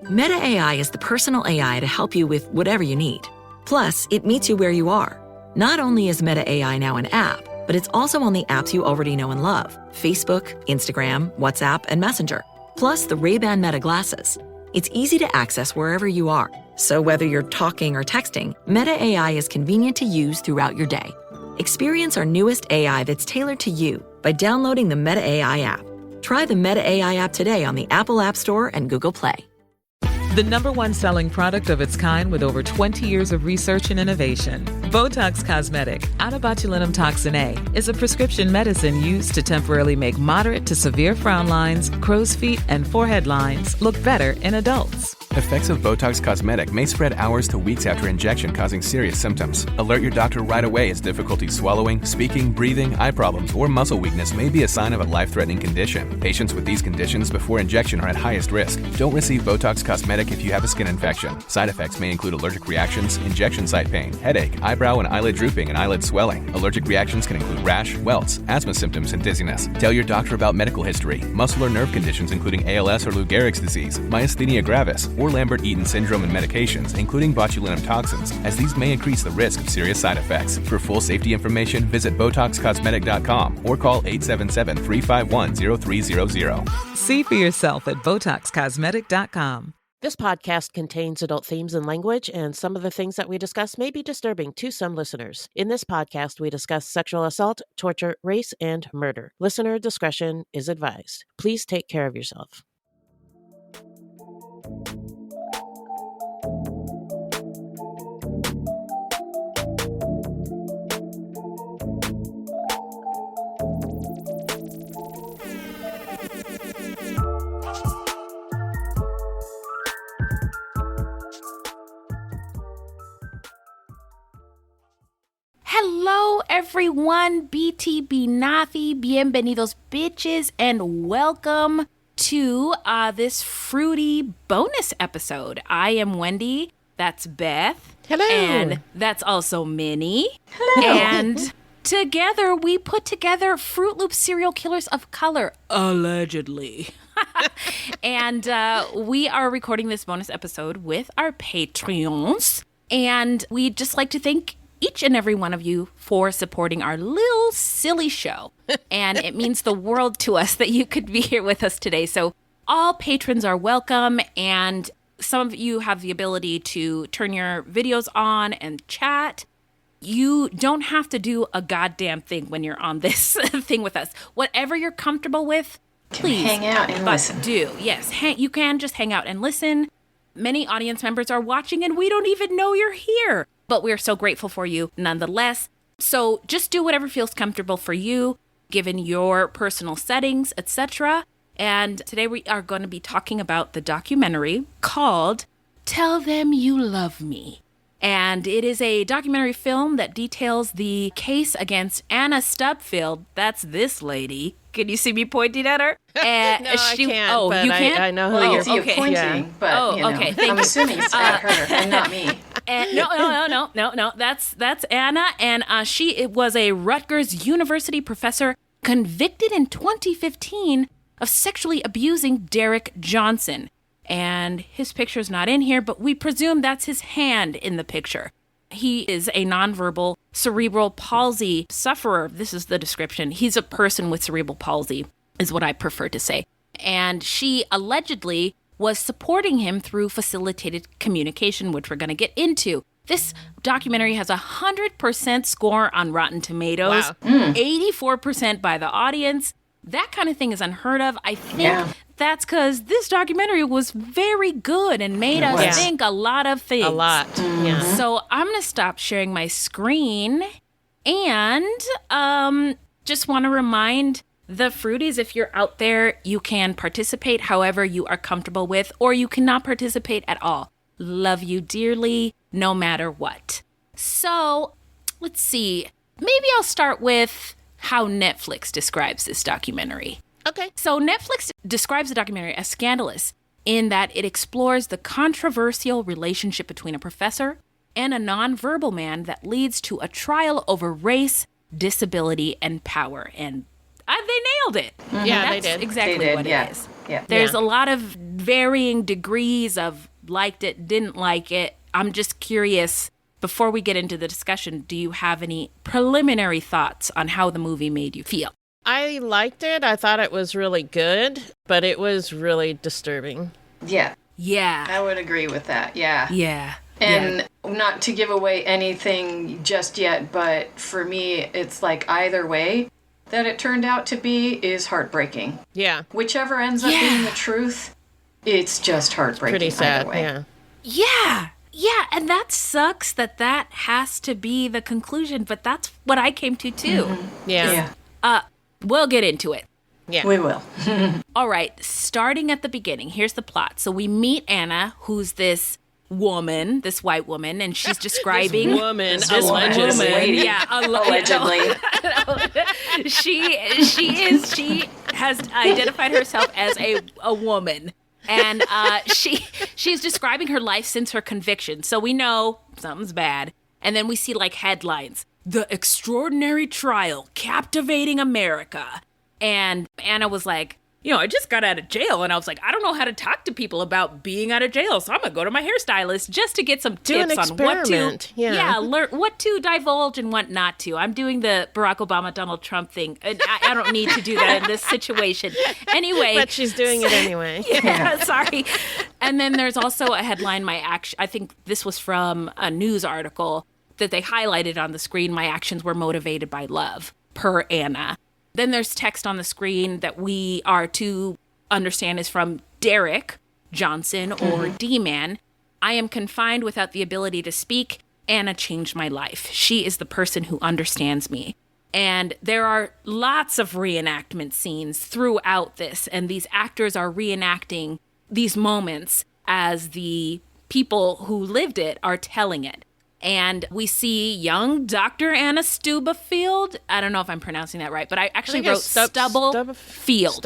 Meta AI is the personal AI to help you with whatever you need. Plus, it meets you where you are. Not only is Meta AI now an app, but it's also on the apps you already know and love: Facebook, Instagram, WhatsApp, and Messenger. Plus the Ray-Ban Meta glasses. It's easy to access wherever you are. So whether you're talking or texting, Meta AI is convenient to use throughout your day. Experience our newest AI that's tailored to you by downloading the Meta AI app. Try the Meta AI app today on the Apple App Store and Google Play. The #1 selling product of its kind with over 20 years of research and innovation. Botox Cosmetic, botulinum toxin A, is a prescription medicine used to temporarily make moderate to severe frown lines, crow's feet, and forehead lines look better in adults. Effects of Botox Cosmetic may spread hours to weeks after injection, causing serious symptoms. Alert your doctor right away as difficulty swallowing, speaking, breathing, eye problems, or muscle weakness may be a sign of a life-threatening condition. Patients with these conditions before injection are at highest risk. Don't receive Botox Cosmetic if you have a skin infection. Side effects may include allergic reactions, injection site pain, headache, eyebrow and eyelid drooping, and eyelid swelling. Allergic reactions can include rash, welts, asthma symptoms, and dizziness. Tell your doctor about medical history, muscle or nerve conditions including ALS or Lou Gehrig's disease, myasthenia gravis, or Lambert-Eaton syndrome and medications, including botulinum toxins, as these may increase the risk of serious side effects. For full safety information, visit BotoxCosmetic.com or call 877-351-0300. See for yourself at BotoxCosmetic.com. This podcast contains adult themes and language, and some of the things that we discuss may be disturbing to some listeners. In this podcast, we discuss sexual assault, torture, race, and murder. Listener discretion is advised. Please take care of yourself. Hello, everyone. BTB Nafi, bienvenidos, bitches, and welcome to this fruity bonus episode. I am Wendy. That's Beth. Hello. And that's also Minnie. Hello. And together we put together Fruitloops serial killers of color, allegedly. And we are recording this bonus episode with our Patreons. And we'd just like to thank each and every one of you for supporting our little silly show. And it means the world to us that you could be here with us today. So all patrons are welcome, and some of you have the ability to turn your videos on and chat. You don't have to do a goddamn thing when you're on this thing with us. Whatever you're comfortable with, please hang out and listen. Yes, you can just hang out and listen. Many audience members are watching and we don't even know you're here. But we're so grateful for you nonetheless. So just do whatever feels comfortable for you, given your personal settings, etc. And today we are going to be talking about the documentary called Tell Them You Love Me. And it is a documentary film that details the case against Anna Stubfield. That's this lady. Can you see me pointing at her? No, I can't. Oh, but you can't? I know who Well, you're I see you pointing, yeah. but okay. Thank I'm you. assuming it's at her and not me. No. That's Anna, and she was a Rutgers University professor convicted in 2015 of sexually abusing Derek Johnson. And his picture's not in here, but we presume that's his hand in the picture. He is a nonverbal cerebral palsy sufferer. This is the description. He's a person with cerebral palsy, is what I prefer to say. And she allegedly was supporting him through facilitated communication, which we're going to get into. This documentary has 100% score on Rotten Tomatoes, 84% by the audience. That kind of thing is unheard of. I think that's because this documentary was very good and made us think a lot of things. A lot. Yeah. So I'm going to stop sharing my screen and just want to remind the Fruities, if you're out there, you can participate however you are comfortable with, or you cannot participate at all. Love you dearly, no matter what. So let's see. Maybe I'll start with how Netflix describes this documentary. Okay. So Netflix describes the documentary as scandalous in that it explores the controversial relationship between a professor and a nonverbal man that leads to a trial over race, disability, and power. And They nailed it. Yeah, That's they did. exactly They did, what yeah. it is. Yeah. There's a lot of varying degrees of liked it, didn't like it. I'm just curious, before we get into the discussion, do you have any preliminary thoughts on how the movie made you feel? I liked it. I thought it was really good, but it was really disturbing. Yeah. Yeah. I would agree with that. Yeah. Yeah. And not to give away anything just yet, but for me, it's like either way that it turned out to be is heartbreaking. Yeah. Whichever ends up being the truth, it's just heartbreaking. Pretty sad, either way. yeah. Yeah. Yeah, and that sucks that has to be the conclusion, but that's what I came to too. Mm-hmm. Yeah. We'll get into it. Yeah. We will. All right, starting at the beginning, here's the plot. So we meet Anna, who's this woman, this white woman, and she's describing This This allegedly. lady. Yeah, Allegedly. she has identified herself as a woman, and she's describing her life since her conviction. So we know something's bad, and then we see like headlines: "The Extraordinary Trial, Captivating America," and Anna was like, I just got out of jail, and I was like, I don't know how to talk to people about being out of jail, so I'm gonna go to my hairstylist just to get some Do an tips on what to, experiment, yeah. learn what to divulge and what not to. I'm doing the Barack Obama, Donald Trump thing. I don't need to do that in this situation. Anyway, But she's doing it anyway. yeah, sorry. And then there's also a headline. I think this was from a news article that they highlighted on the screen. My actions were motivated by love, per Anna. Then there's text on the screen that we are to understand is from Derek Johnson or D-Man. I am confined without the ability to speak. Anna changed my life. She is the person who understands me. And there are lots of reenactment scenes throughout this, and these actors are reenacting these moments as the people who lived it are telling it. And we see young Dr. Anna Stubblefield. I don't know if I'm pronouncing that right, but I actually wrote Stubblefield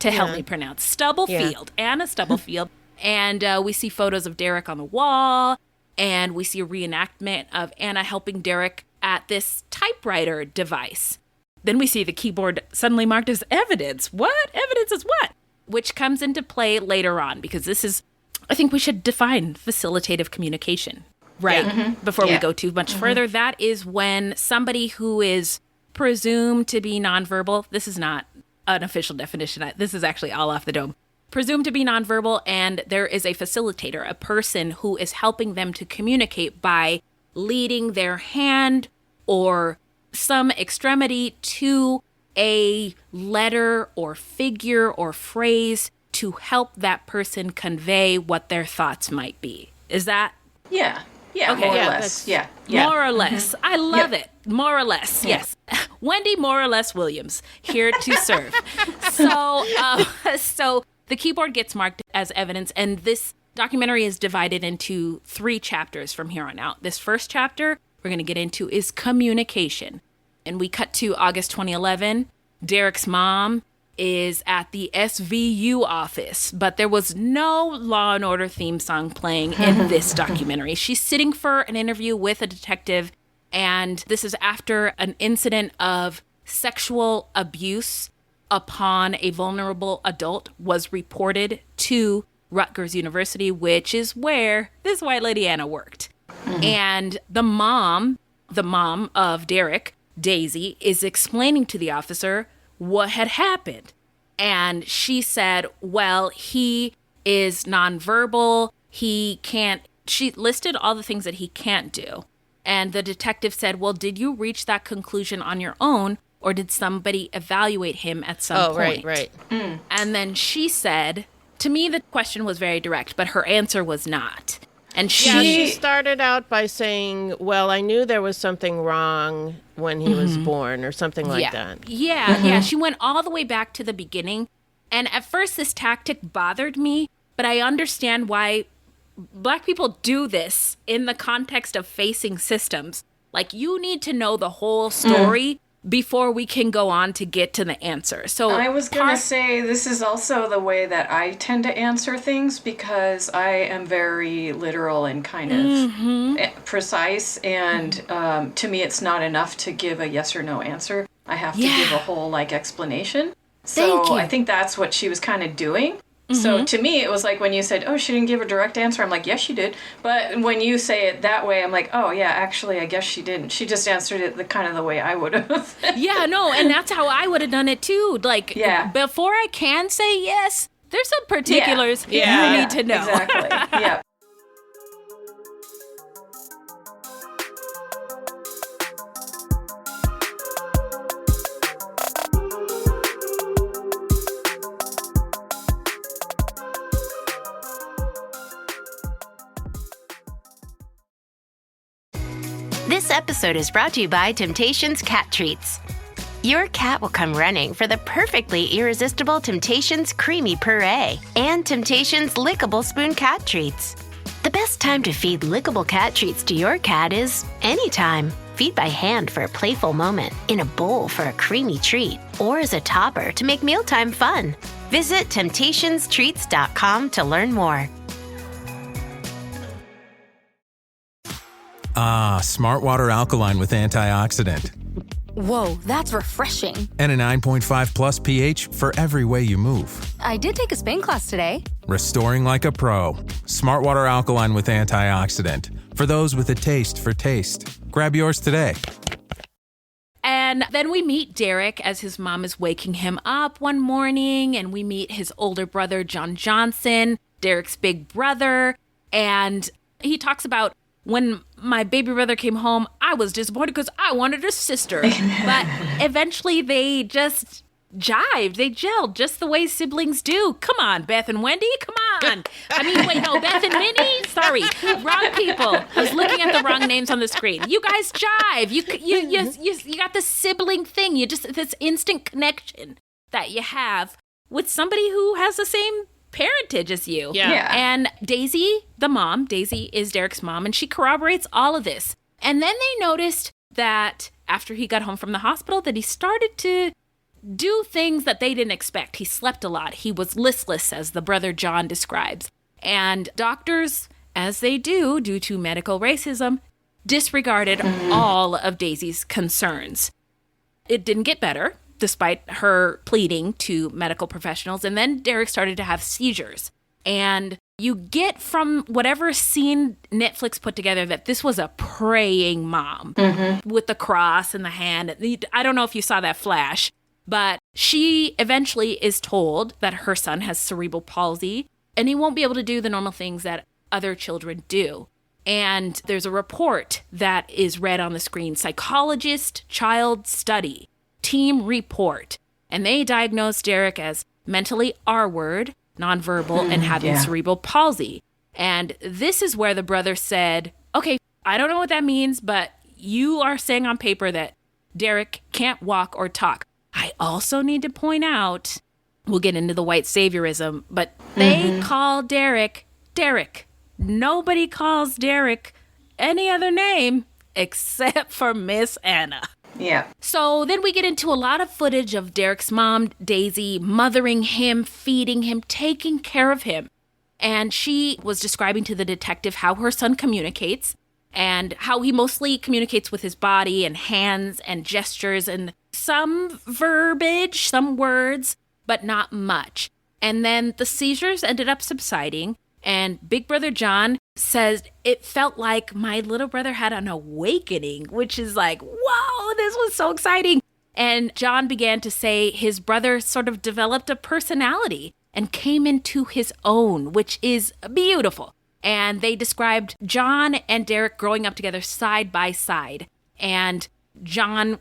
to help me pronounce. Stubblefield. Yeah. Anna Stubblefield. And we see photos of Derek on the wall, and we see a reenactment of Anna helping Derek at this typewriter device. Then we see the keyboard suddenly marked as evidence. What? Evidence is what? Which comes into play later on, because this is, I think we should define facilitative communication. Right. Before we go too much further, that is when somebody who is presumed to be nonverbal, this is not an official definition, this is actually all off the dome, presumed to be nonverbal, and there is a facilitator, a person who is helping them to communicate by leading their hand or some extremity to a letter or figure or phrase to help that person convey what their thoughts might be. Is that? Yeah. Yeah, Okay. more Yeah, or less. Yeah. More or less. I love it. More or less. Yes. Wendy more or less Williams, here to serve. So the keyboard gets marked as evidence, and this documentary is divided into 3 chapters from here on out. This first chapter we're going to get into is communication. And we cut to August 2011. Derek's mom is at the SVU office, but there was no Law and Order theme song playing in this documentary. She's sitting for an interview with a detective, and this is after an incident of sexual abuse upon a vulnerable adult was reported to Rutgers University, which is where this white lady Anna worked. And the mom of Derek, Daisy, is explaining to the officer what had happened. And she said, well, he is nonverbal. He can't, she listed all the things that he can't do. And the detective said, well, did you reach that conclusion on your own, or did somebody evaluate him at some point? Right. And then she said, to me, the question was very direct, but her answer was not. And she started out by saying, well, I knew there was something wrong when he was born, or something like that. Yeah. She went all the way back to the beginning. And at first, this tactic bothered me, but I understand why Black people do this in the context of facing systems. Like, you need to know the whole story before we can go on to get to the answer. So I was going to say, this is also the way that I tend to answer things, because I am very literal and kind of precise. And to me, it's not enough to give a yes or no answer. I have to give a whole, like, explanation. So Thank you. I think that's what she was kind of doing. So to me, it was like when you said, oh, she didn't give a direct answer. I'm like, yes, she did. But when you say it that way, I'm like, oh, yeah, actually, I guess she didn't. She just answered it the kind of the way I would have. Yeah, no, and that's how I would have done it too. Like, before I can say yes, there's some particulars you need to know. Exactly. Yeah. This episode is brought to you by Temptations Cat Treats. Your cat will come running for the perfectly irresistible Temptations Creamy Puree and Temptations Lickable Spoon Cat Treats. The best time to feed lickable cat treats to your cat is anytime. Feed by hand for a playful moment, in a bowl for a creamy treat, or as a topper to make mealtime fun. Visit TemptationsTreats.com to learn more. Smart Water Alkaline with antioxidant. Whoa, that's refreshing. And a 9.5 plus pH for every way you move. I did take a Spain class today. Restoring like a pro. Smart Water Alkaline with antioxidant. For those with a taste for taste. Grab yours today. And then we meet Derek as his mom is waking him up one morning, and we meet his older brother, John Johnson, Derek's big brother, and he talks about, when my baby brother came home, I was disappointed because I wanted a sister. But eventually they just jived. They gelled just the way siblings do. Come on, Beth and Wendy. Come on. I mean, wait, no, Beth and Minnie? Sorry, wrong people. I was looking at the wrong names on the screen. You guys jive. You got this sibling thing. You just, this instant connection that you have with somebody who has the same parentage as you. Yeah. And Daisy, the mom, Daisy is Derek's mom, and she corroborates all of this. And then they noticed that after he got home from the hospital, that he started to do things that they didn't expect. He slept a lot. He was listless, as the brother John describes. And doctors, as they do due to medical racism, disregarded all of Daisy's concerns. It didn't get better, despite her pleading to medical professionals. And then Derek started to have seizures. And you get from whatever scene Netflix put together that this was a praying mom with the cross in the hand. I don't know if you saw that flash, but she eventually is told that her son has cerebral palsy and he won't be able to do the normal things that other children do. And there's a report that is read on the screen, psychologist, child study, team report, and they diagnosed Derek as mentally R-word, nonverbal, and having cerebral palsy. And this is where the brother said, okay, I don't know what that means, but you are saying on paper that Derek can't walk or talk. I also need to point out, we'll get into the white saviorism, but they call Derek Derek. Nobody calls Derek any other name except for Miss Anna. Yeah. So then we get into a lot of footage of Derek's mom, Daisy, mothering him, feeding him, taking care of him. And she was describing to the detective how her son communicates and how he mostly communicates with his body and hands and gestures and some verbiage, some words, but not much. And then the seizures ended up subsiding. And Big Brother John says it felt like my little brother had an awakening, which is like, whoa, this was so exciting. And John began to say his brother sort of developed a personality and came into his own, which is beautiful. And they described John and Derek growing up together side by side. And John,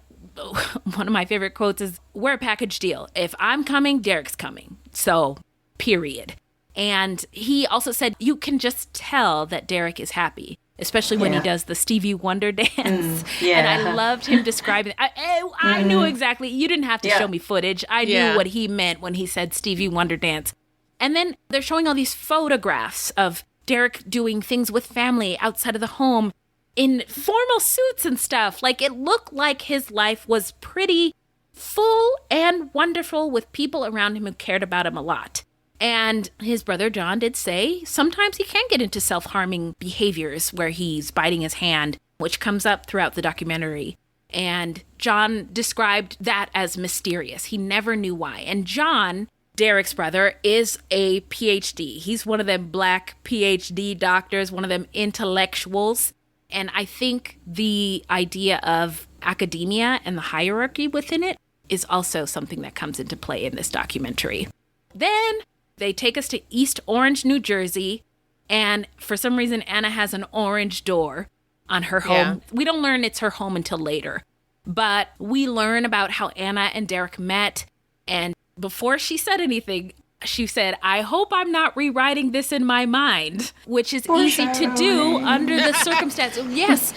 one of my favorite quotes is, we're a package deal. If I'm coming, Derek's coming. So, period. And he also said, you can just tell that Derek is happy, especially when he does the Stevie Wonder dance. And I loved him describing it. I knew exactly. You didn't have to show me footage. I knew what he meant when he said Stevie Wonder dance. And then they're showing all these photographs of Derek doing things with family outside of the home in formal suits and stuff. Like, it looked like his life was pretty full and wonderful with people around him who cared about him a lot. And his brother John did say sometimes he can get into self-harming behaviors where he's biting his hand, which comes up throughout the documentary. And John described that as mysterious. He never knew why. And John, Derek's brother, is a PhD. He's one of them black PhD doctors, one of them intellectuals. And I think the idea of academia and the hierarchy within it is also something that comes into play in this documentary. Then they take us to East Orange, New Jersey. And for some reason, Anna has an orange door on her home. We don't learn it's her home until later. But we learn about how Anna and Derek met. And before she said anything, she said, I hope I'm not rewriting this in my mind, which is easy to do under the circumstances. Yes.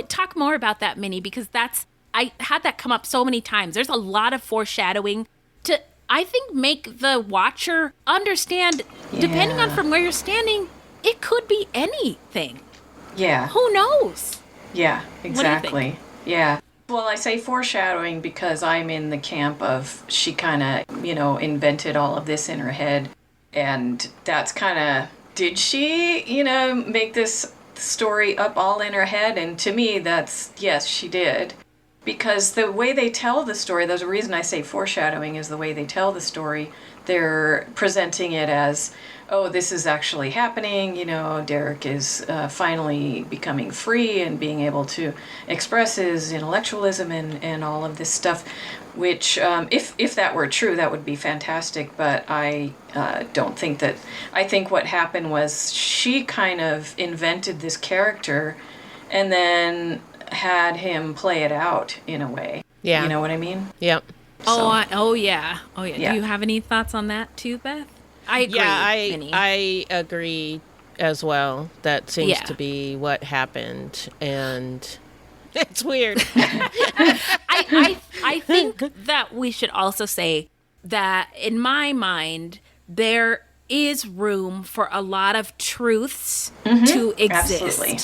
Talk more about that, Minnie, because I had that come up so many times. There's a lot of foreshadowing to, I think, make the watcher understand, depending on from where you're standing, it could be anything. Yeah. Who knows? Yeah, exactly. What do you think? Yeah. Well, I say foreshadowing because I'm in the camp of she kind of, invented all of this in her head. And that's kind of, did she, make this story up all in her head? And to me, that's, yes, she did. Because the way they tell the story, there's a reason I say foreshadowing is the way they tell the story. They're presenting it as, oh, this is actually happening. Derek is finally becoming free and being able to express his intellectualism and all of this stuff, which if that were true, that would be fantastic. But I don't think that. I think what happened was she kind of invented this character and then had him play it out in a way. Yeah. You know what I mean? Yep. So. Oh, yeah. Do you have any thoughts on that too, Beth? I agree. Yeah, I agree as well. That seems to be what happened, and it's weird. I think that we should also say that in my mind, there is room for a lot of truths to exist. Absolutely.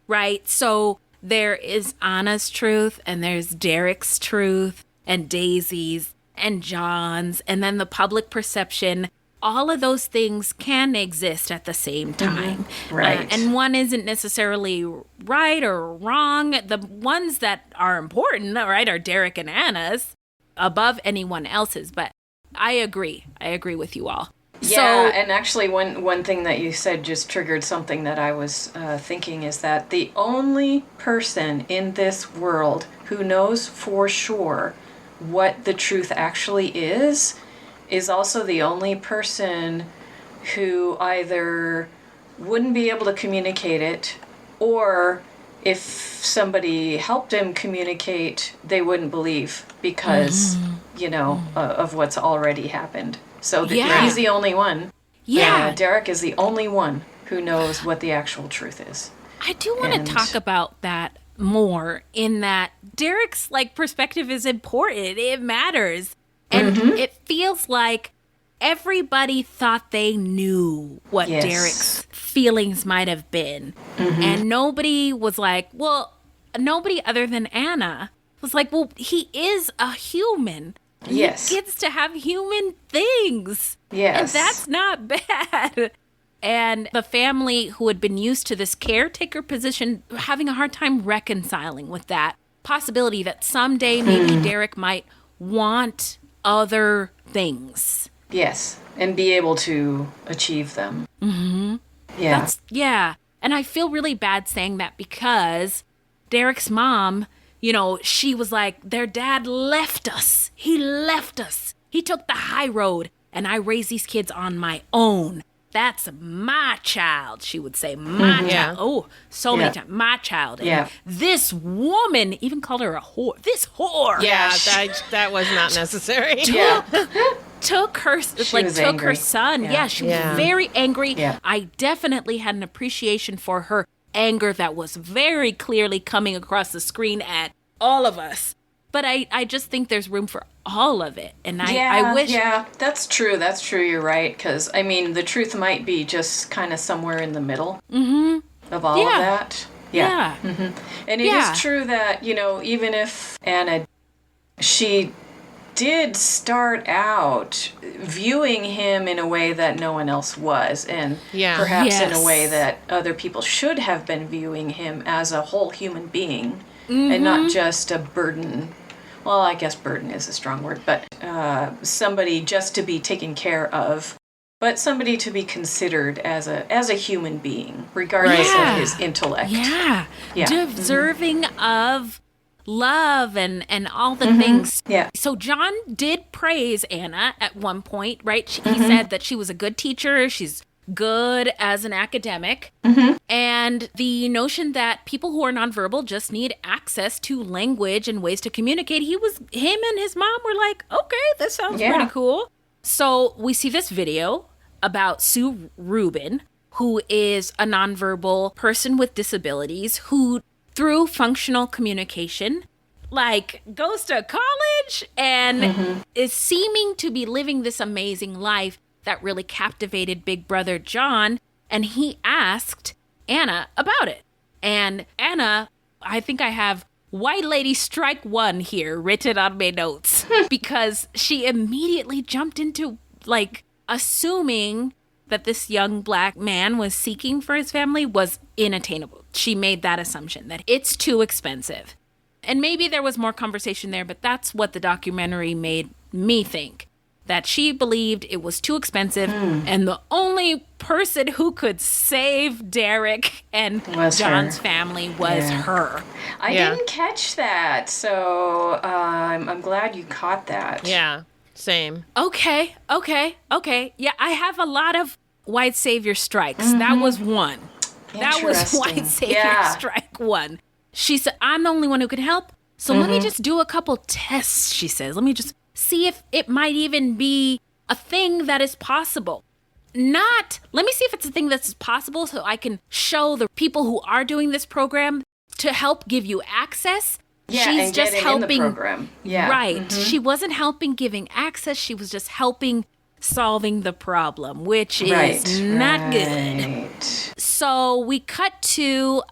Right? So there is Anna's truth, and there's Derek's truth, and Daisy's, and John's, and then the public perception. All of those things can exist at the same time. Right. And one isn't necessarily right or wrong. The ones that are important, right, are Derek and Anna's above anyone else's. But I agree. I agree with you all. Yeah, and actually one thing that you said just triggered something that I was thinking is that the only person in this world who knows for sure what the truth actually is also the only person who either wouldn't be able to communicate it, or if somebody helped him communicate, they wouldn't believe because, of what's already happened. So he's the only one. Yeah. Derek is the only one who knows what the actual truth is. I do want to talk about that more, in that Derek's perspective is important. It matters. And it feels like everybody thought they knew what Derek's feelings might have been. And nobody was nobody other than Anna was like, well, he is a human. Yes. He gets to have human things. Yes. And that's not bad. And the family who had been used to this caretaker position, having a hard time reconciling with that possibility that someday maybe Derek might want other things. Yes, and be able to achieve them. Yeah. And I feel really bad saying that because Derek's mom, she was like, their dad left us. He left us. He took the high road, and I raised these kids on my own. That's my child, she would say. My child. Oh, so many times. My child. And this woman even called her a whore. This whore. Yeah, that was not necessary. Took her, her son. Yeah, she was very angry. Yeah. I definitely had an appreciation for her anger that was very clearly coming across the screen at all of us. But I just think there's room for all of it. And I wish... Yeah, that's true. That's true. You're right. Because, the truth might be just kind of somewhere in the middle of all of that. Yeah. And it is true that, even if Anna, she did start out viewing him in a way that no one else was. And perhaps in a way that other people should have been viewing him as a whole human being. and not just a burden. Well, I guess burden is a strong word, but somebody just to be taken care of, but somebody to be considered as a human being, regardless of his intellect. Yeah. Deserving of love and all the Mm-hmm. things. Yeah. So John did praise Anna at one point, right? He said that she was a good teacher. She's good as an academic. And the notion that people who are nonverbal just need access to language and ways to communicate. Him and his mom were like, okay, this sounds pretty cool. So we see this video about Sue Rubin, who is a nonverbal person with disabilities who, through functional communication, like goes to college and is seeming to be living this amazing life that really captivated Big Brother John. And he asked Anna about it. And Anna, I think I have white lady strike one here written on my notes because she immediately jumped into like assuming that this young black man was seeking for his family was inattainable. She made that assumption that it's too expensive. And maybe there was more conversation there, but that's what the documentary made me think. That she believed it was too expensive, and the only person who could save Derek and John's family was her. I didn't catch that, so I'm glad you caught that. Yeah, same. Okay. Yeah, I have a lot of white savior strikes. That was one. That was white savior strike one. She said, I'm the only one who can help, so let me just do a couple tests, she says. Let me just see if it might even be a thing that is possible. Let me see if it's a thing that's possible so I can show the people who are doing this program to help give you access. Yeah, She's and just get helping. in the program. Yeah. Right. She wasn't helping giving access. She was just helping solving the problem, which is not good. So we cut to,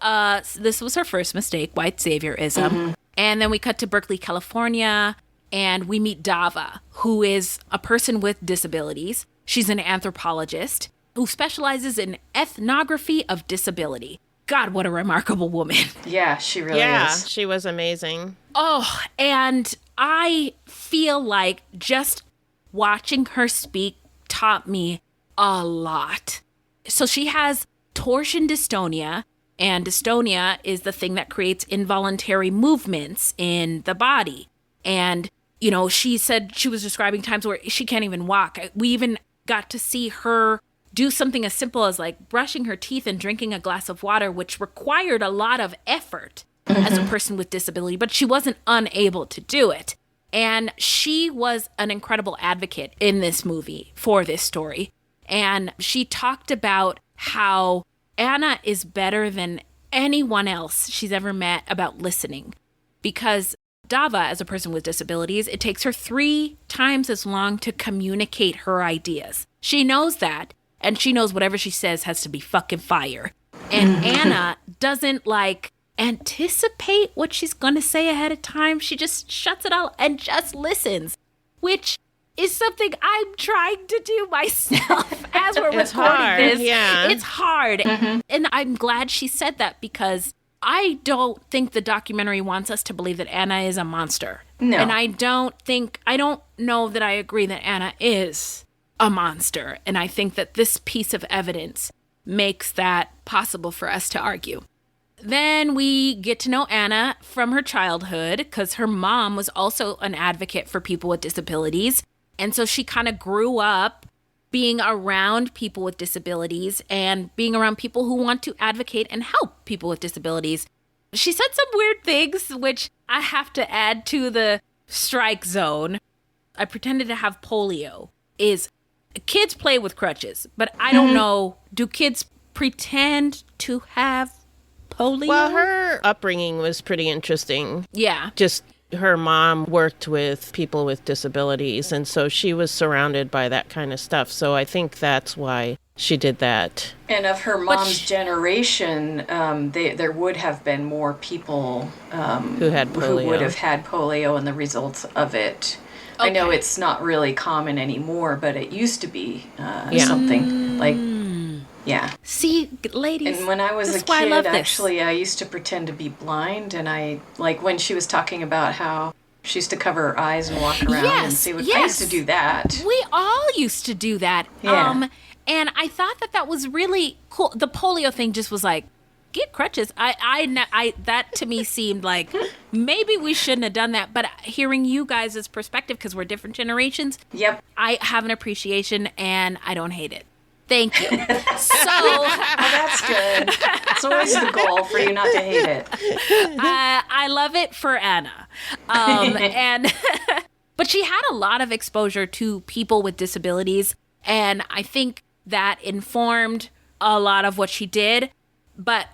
this was her first mistake, white saviorism. And then we cut to Berkeley, California. And we meet Dava, who is a person with disabilities. She's an anthropologist who specializes in ethnography of disability. God, what a remarkable woman. Yeah, she really is. Yeah, she was amazing. Oh, and I feel like just watching her speak taught me a lot. So she has torsion dystonia, and dystonia is the thing that creates involuntary movements in the body. And you know, she said she was describing times where she can't even walk. We even got to see her do something as simple as like brushing her teeth and drinking a glass of water, which required a lot of effort as a person with disability, but she wasn't unable to do it. And she was an incredible advocate in this movie for this story. And she talked about how Anna is better than anyone else she's ever met about listening, because Dava, as a person with disabilities, it takes her 3 times as long to communicate her ideas. She knows that, and she knows whatever she says has to be fucking fire. And Anna doesn't, like, anticipate what she's going to say ahead of time. She just shuts it all and just listens, which is something I'm trying to do myself as we're recording this. Yeah. It's hard. And I'm glad she said that because I don't think the documentary wants us to believe that Anna is a monster. No. And I don't know that I agree that Anna is a monster. And I think that this piece of evidence makes that possible for us to argue. Then we get to know Anna from her childhood because her mom was also an advocate for people with disabilities. And so she kind of grew up being around people with disabilities and being around people who want to advocate and help people with disabilities. She said some weird things, which I have to add to the strike zone. I pretended to have polio. Kids play with crutches, but I don't know. Do kids pretend to have polio? Well, her upbringing was pretty interesting. Yeah. Just her mom worked with people with disabilities, and so she was surrounded by that kind of stuff. So I think that's why she did that. And of her mom's generation, there would have been more people who had polio. Who would have had polio and the results of it. Okay. I know it's not really common anymore, but it used to be something like Yeah. See, ladies, And when I was a why I love kid, this. actually, I used to pretend to be blind, and like when she was talking about how she used to cover her eyes and walk around and see what... I used to do that. We all used to do that. Yeah. And I thought that was really cool. The polio thing just was like, get crutches. I that to me seemed like maybe we shouldn't have done that. But hearing you guys' perspective, because we're different generations, Yep. I have an appreciation and I don't hate it. Thank you. So That's good. It's always the goal for you not to hate it. I love it for Anna. But she had a lot of exposure to people with disabilities, and I think that informed a lot of what she did. But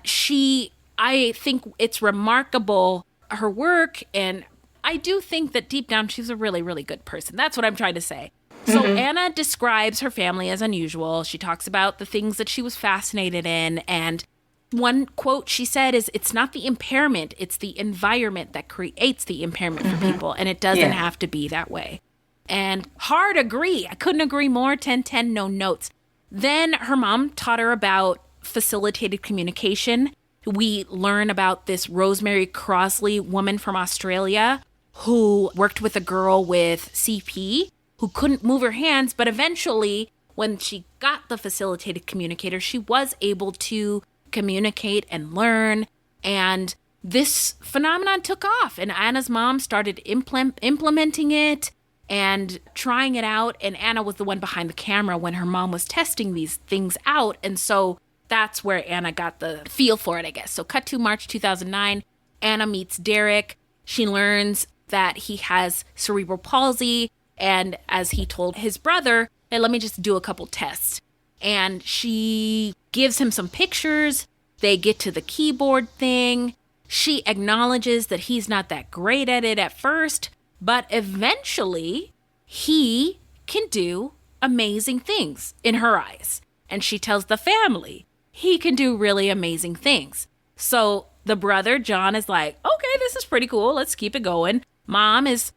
I think it's remarkable, her work, and I do think that deep down she's a really, really good person. That's what I'm trying to say. So Anna describes her family as unusual. She talks about the things that she was fascinated in. And one quote she said is, it's not the impairment, it's the environment that creates the impairment for people. And it doesn't have to be that way. And hard agree. I couldn't agree more. 10-10, no notes. Then her mom taught her about facilitated communication. We learn about this Rosemary Crosley woman from Australia who worked with a girl with CP who couldn't move her hands, but eventually, when she got the facilitated communicator, she was able to communicate and learn, and this phenomenon took off, and Anna's mom started implementing it and trying it out, and Anna was the one behind the camera when her mom was testing these things out, and so that's where Anna got the feel for it, I guess. So cut to March 2009, Anna meets Derek. She learns that he has cerebral palsy, and as he told his brother, hey, let me just do a couple tests. And she gives him some pictures. They get to the keyboard thing. She acknowledges that he's not that great at it at first, but eventually he can do amazing things in her eyes. And she tells the family he can do really amazing things. So the brother, John, is like, okay, this is pretty cool. Let's keep it going. Mom is,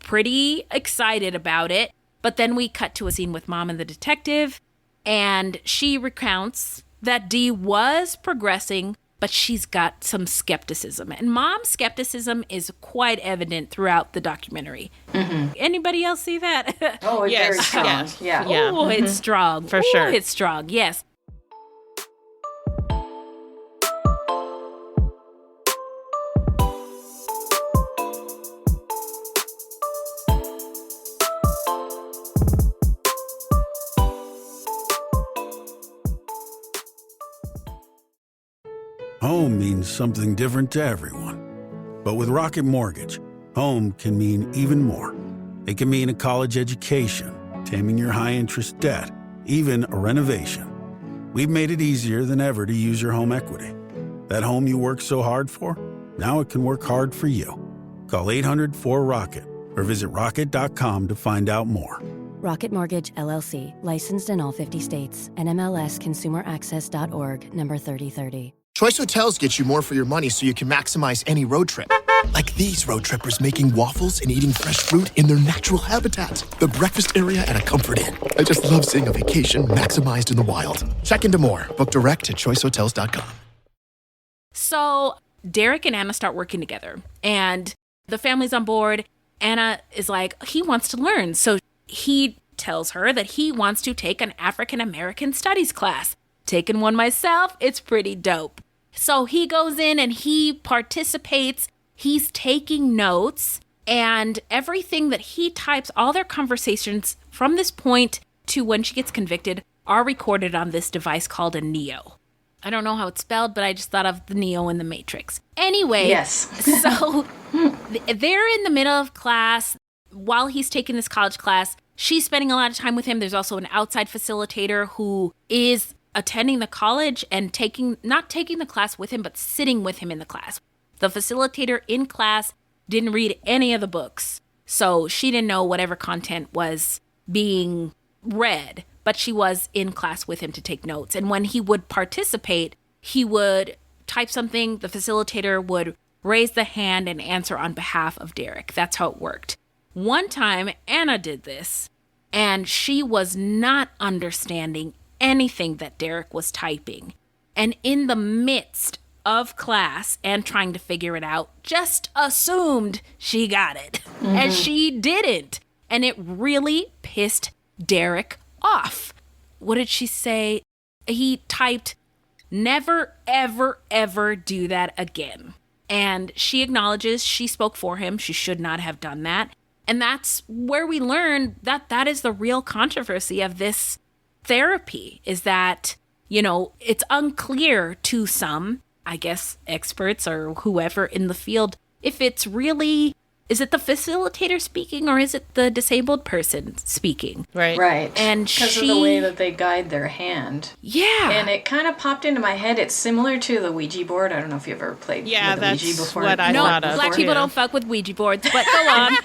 pretty excited about it. But then we cut to a scene with Mom and the detective, and she recounts that Dee was progressing, but she's got some skepticism. And Mom's skepticism is quite evident throughout the documentary. Mm-hmm. Anybody else see that? Oh, it's very strong. Yeah. Oh, it's strong. For sure. It's strong, yes. Home means something different to everyone. But with Rocket Mortgage, home can mean even more. It can mean a college education, taming your high-interest debt, even a renovation. We've made it easier than ever to use your home equity. That home you worked so hard for, now it can work hard for you. Call 800-4ROCKET or visit rocket.com to find out more. Rocket Mortgage, LLC, licensed in all 50 states. NMLSconsumeraccess.org, number 3030. Choice Hotels gets you more for your money so you can maximize any road trip. Like these road trippers making waffles and eating fresh fruit in their natural habitat. The breakfast area at a Comfort Inn. I just love seeing a vacation maximized in the wild. Check into more. Book direct at choicehotels.com. So Derek and Anna start working together, and the family's on board. Anna is like, he wants to learn. So he tells her that he wants to take an African American studies class. Taken one myself, it's pretty dope. So he goes in and he participates. He's taking notes, and everything that he types, all their conversations from this point to when she gets convicted, are recorded on this device called a Neo. I don't know how it's spelled, but I just thought of the Neo in the Matrix. Anyway, yes. So they're in the middle of class while he's taking this college class. She's spending a lot of time with him. There's also an outside facilitator who is attending the college and not taking the class with him, but sitting with him in the class. The facilitator in class didn't read any of the books, so she didn't know whatever content was being read, but she was in class with him to take notes. And when he would participate, he would type something, the facilitator would raise the hand and answer on behalf of Derek. That's how it worked. One time, Anna did this, and she was not understanding anything that Derek was typing. And in the midst of class and trying to figure it out, just assumed she got it. And she didn't. And it really pissed Derek off. What did she say? He typed, "Never, ever, ever do that again." And she acknowledges she spoke for him. She should not have done that. And that's where we learn that that is the real controversy of this therapy, is that, you know, it's unclear to some, I guess, experts or whoever in the field, if it's really, is it the facilitator speaking or is it the disabled person speaking? Right. And because of the way that they guide their hand. Yeah. And it kind of popped into my head. It's similar to the Ouija board. I don't know if you've ever played with the Ouija before. What I thought of. Black people don't fuck with Ouija boards, but go on.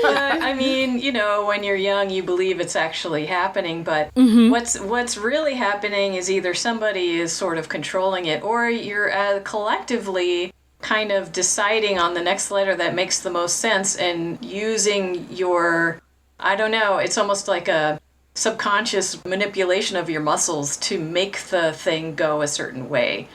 But, I mean, you know, when you're young, you believe it's actually happening, but what's really happening is either somebody is sort of controlling it, or you're collectively kind of deciding on the next letter that makes the most sense and using your, I don't know, it's almost like a subconscious manipulation of your muscles to make the thing go a certain way.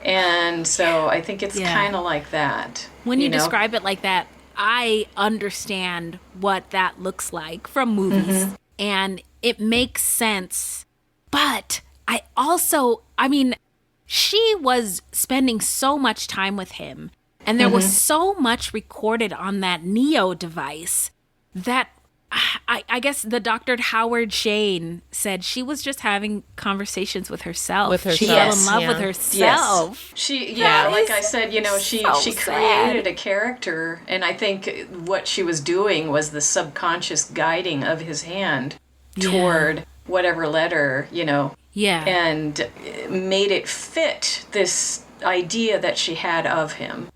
And so I think it's kind of like that. When you describe it like that, I understand what that looks like from movies, and it makes sense. But I mean, she was spending so much time with him, and there was so much recorded on that Neo device that I guess the Dr. Howard Shane said she was just having conversations with herself. She fell in love with herself. She, like I said, you know, she created a character, and I think what she was doing was the subconscious guiding of his hand toward whatever letter, you know. Yeah. And made it fit this idea that she had of him.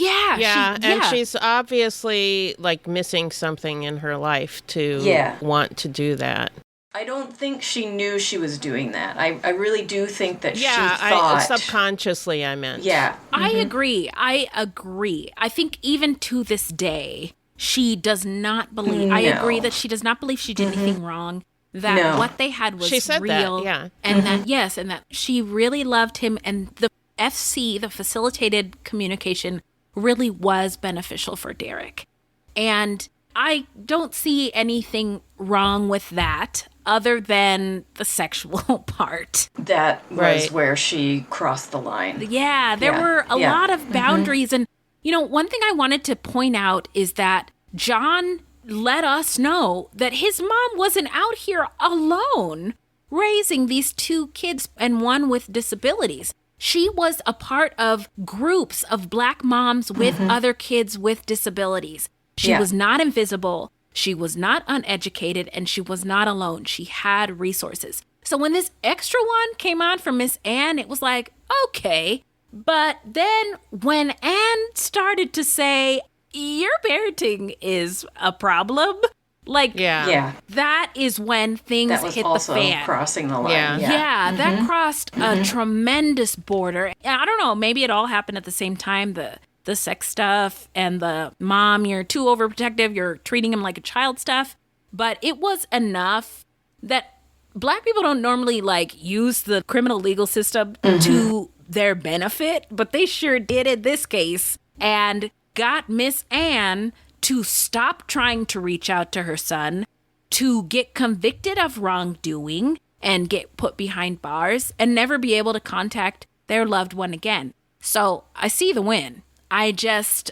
And she's obviously like missing something in her life to want to do that. I don't think she knew she was doing that. I really do think that she thought... subconsciously, I meant. Yeah. I agree. I think even to this day, she does not believe... I agree that she does not believe she did anything wrong. That what they had was she said real. That, and that she really loved him, and the FC, the facilitated communication, really was beneficial for Derek. And I don't see anything wrong with that other than the sexual part. That was where she crossed the line. Yeah, there were a lot of boundaries. And, you know, one thing I wanted to point out is that John let us know that his mom wasn't out here alone raising these two kids and one with disabilities. She was a part of groups of Black moms with other kids with disabilities. She was not invisible. She was not uneducated, and she was not alone. She had resources. So when this extra one came on from Miss Ann, it was like, okay. But then when Ann started to say, your parenting is a problem, like, that is when things hit the fan. That was also crossing the line. That crossed a tremendous border. I don't know, maybe it all happened at the same time, the sex stuff and the mom, you're too overprotective, you're treating him like a child stuff. But it was enough that Black people don't normally, like, use the criminal legal system to their benefit, but they sure did in this case, and got Miss Ann to stop trying to reach out to her son, to get convicted of wrongdoing and get put behind bars and never be able to contact their loved one again. So I see the win. That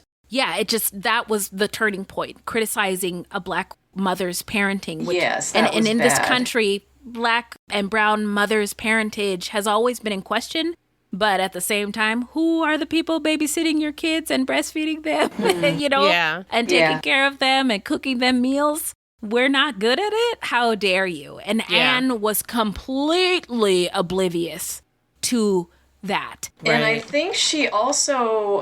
was the turning point, criticizing a Black mother's parenting. Which, and in this country, Black and brown mothers' parentage has always been in question. But at the same time, who are the people babysitting your kids and breastfeeding them, and taking care of them and cooking them meals? We're not good at it. How dare you? And Anne was completely oblivious to that. And I think she also,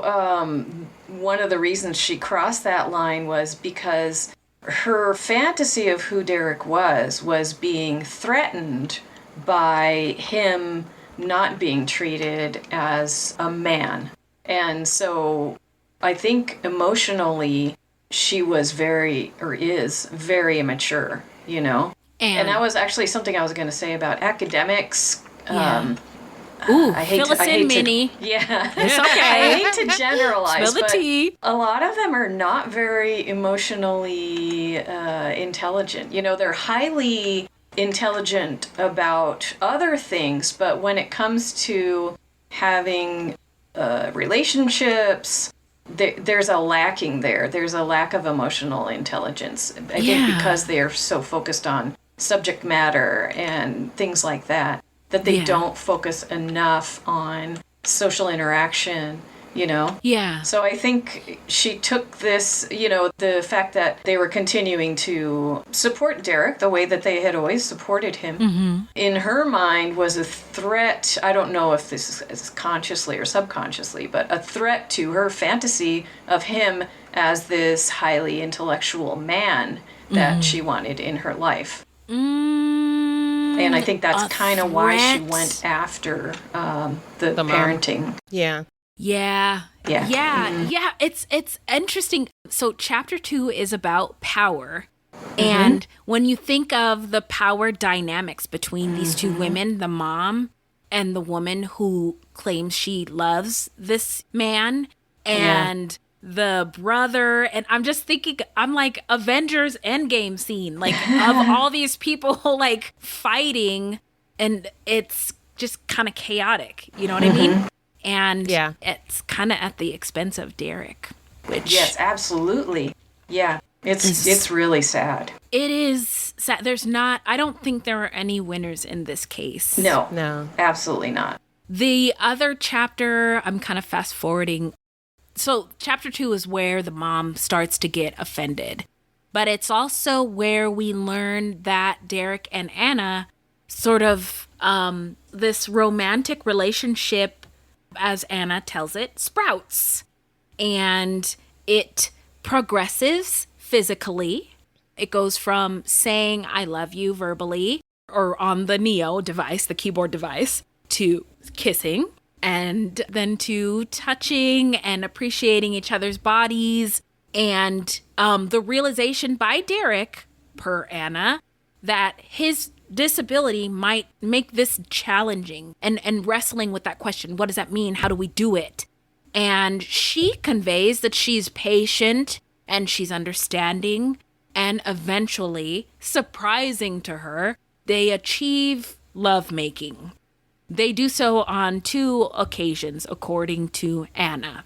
one of the reasons she crossed that line was because her fantasy of who Derek was being threatened by him not being treated as a man. And so I think emotionally she was is very immature, you know? And that was actually something I was going to say about academics. Ooh, I hate fill us in, Minnie. Yeah. It's okay. I hate to generalize, Spill the tea. A lot of them are not very emotionally intelligent. You know, they're highly intelligent about other things, but when it comes to having relationships, there's a lacking there. There's a lack of emotional intelligence. I think because they're so focused on subject matter and things like that they don't focus enough on social interaction, you know? Yeah. So I think she took this, you know, the fact that they were continuing to support Derek the way that they had always supported him, in her mind was a threat. I don't know if this is consciously or subconsciously, but a threat to her fantasy of him as this highly intellectual man that she wanted in her life. And I think that's kind of why she went after the parenting. Yeah. Yeah. It's interesting. So chapter 2 is about power. And when you think of the power dynamics between these two women, the mom and the woman who claims she loves this man, and the brother, and I'm just thinking, I'm like Avengers Endgame scene, like of all these people like fighting, and it's just kind of chaotic, you know what I mean? And it's kind of at the expense of Derek, which yes, absolutely, it's really sad. It is sad. I don't think there are any winners in this case. No, absolutely not. The other chapter, I'm kind of fast forwarding. So chapter 2 is where the mom starts to get offended. But it's also where we learn that Derek and Anna sort of this romantic relationship, as Anna tells it, sprouts. And it progresses physically. It goes from saying I love you verbally or on the Neo device, the keyboard device, to kissing. And then to touching and appreciating each other's bodies. And the realization by Derek, per Anna, that his disability might make this challenging and wrestling with that question. What does that mean? How do we do it? And she conveys that she's patient and she's understanding. And eventually, surprising to her, they achieve lovemaking. They do so on 2 occasions, according to Anna.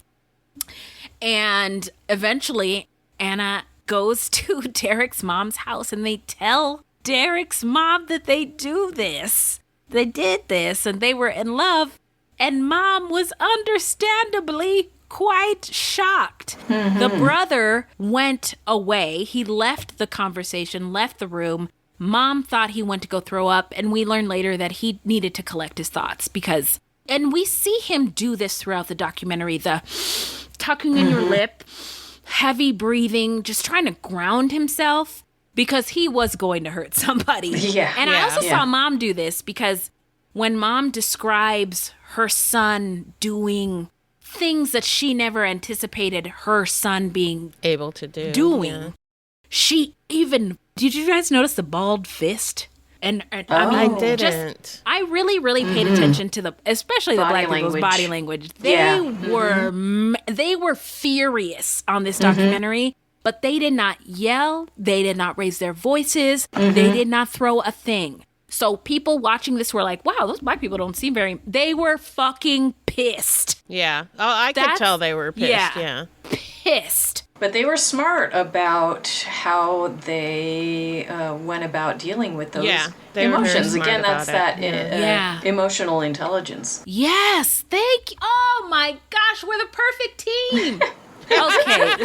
And eventually, Anna goes to Derek's mom's house and they tell Derek's mom that they do this. They did this and they were in love. And mom was understandably quite shocked. The brother went away. He left the conversation, left the room. Mom thought he went to go throw up, and we learn later that he needed to collect his thoughts and we see him do this throughout the documentary, the tucking in your lip, heavy breathing, just trying to ground himself because he was going to hurt somebody. And I also saw mom do this because when mom describes her son doing things that she never anticipated her son being able to do. She even, did you guys notice the balled fist? And I mean, I didn't. I really paid attention to especially the black people's body language. They were furious on this documentary, but they did not yell. They did not raise their voices. They did not throw a thing. So people watching this were like, wow, those black people don't seem they were fucking pissed. Yeah. Oh, I could tell they were pissed. Yeah. Pissed. But they were smart about how they went about dealing with those emotions. Again, that's that emotional intelligence. Yes, thank you. Oh my gosh, we're the perfect team. Okay,